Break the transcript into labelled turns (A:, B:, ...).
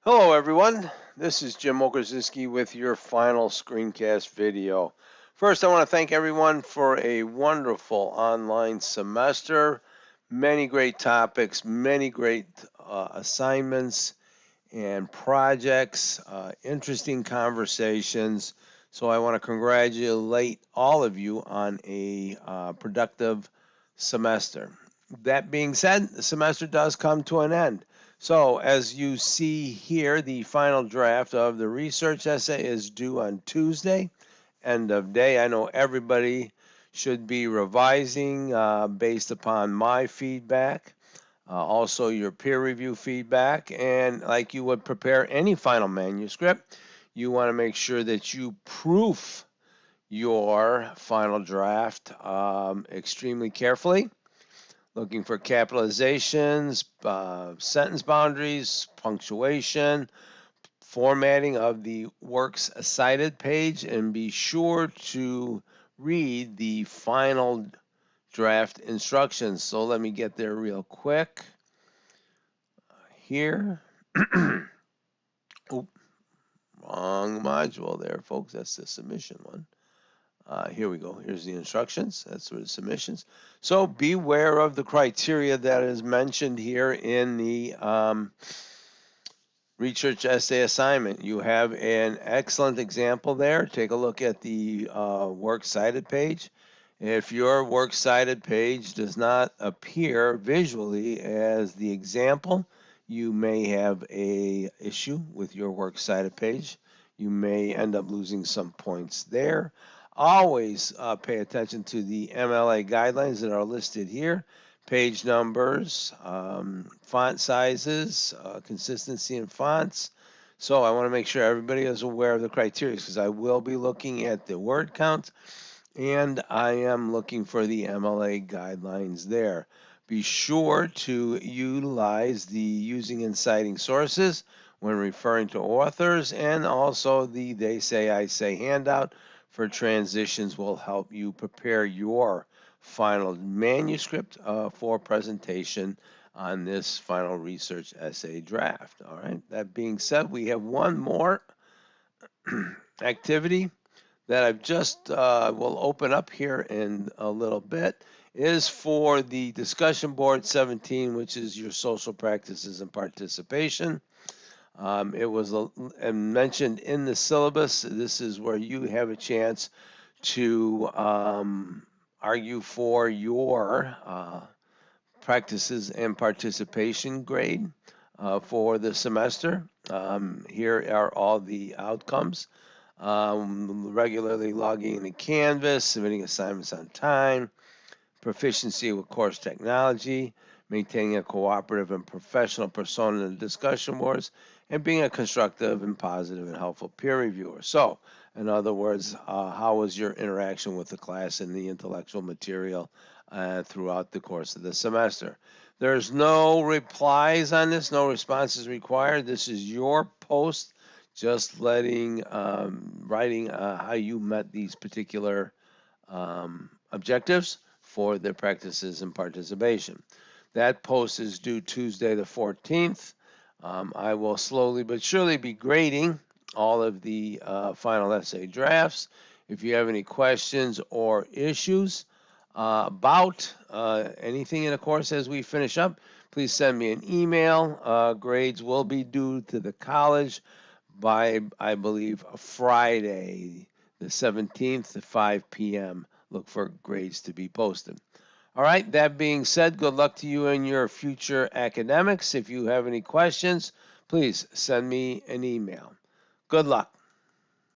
A: Hello everyone, this is Jim Okerzinski with your final screencast video. First, I want to thank everyone for a wonderful online semester. Many great topics, many great assignments and projects, interesting conversations. So I want to congratulate all of you on a productive semester. That being said, the semester does come to an end. So as you see here, the final draft of the research essay is due on Tuesday, end of day. I know everybody should be revising based upon my feedback, also your peer review feedback, and like you would prepare any final manuscript, you want to make sure that you proof your final draft extremely carefully, looking for capitalizations, sentence boundaries, punctuation, formatting of the works cited page, and be sure to read the final draft instructions. So let me get there real quick. Here. Oop, wrong module there, folks. That's the submission one. Here we go. Here's the instructions. That's for the submissions. So beware of the criteria that is mentioned here in the research essay assignment. You have an excellent example there. Take a look at the works cited page. If your works cited page does not appear visually as the example, you may have a issue with your works cited page. You may end up losing some points there. Always pay attention to the MLA guidelines that are listed here. Page numbers, font sizes, consistency in fonts. So I want to make sure everybody is aware of the criteria because I will be looking at the word count and I am looking for the MLA guidelines there. Be sure to utilize the using and citing sources when referring to authors, and also the They Say I Say handout for transitions will help you prepare your final manuscript for presentation on this final research essay draft. All right, that being said, we have one more activity that I've just will open up here in a little bit is for the discussion board 17, which is your social practices and participation. It was mentioned in the syllabus. This is where you have a chance to argue for your practices and participation grade for the semester. Here are all the outcomes. Regularly logging into Canvas, submitting assignments on time, proficiency with course technology, maintaining a cooperative and professional persona in the discussion boards, and being a constructive and positive and helpful peer reviewer. So, in other words, how was your interaction with the class and the intellectual material throughout the course of the semester? There's no replies on this, no responses required. This is your post, just writing how you met these particular objectives for their practices and participation. That post is due Tuesday the 14th. I will slowly but surely be grading all of the final essay drafts. If you have any questions or issues about anything in the course as we finish up, please send me an email. Grades will be due to the college by, I believe, Friday the 17th at 5 p.m. Look for grades to be posted. All right, that being said, good luck to you in your future academics. If you have any questions, please send me an email. Good luck.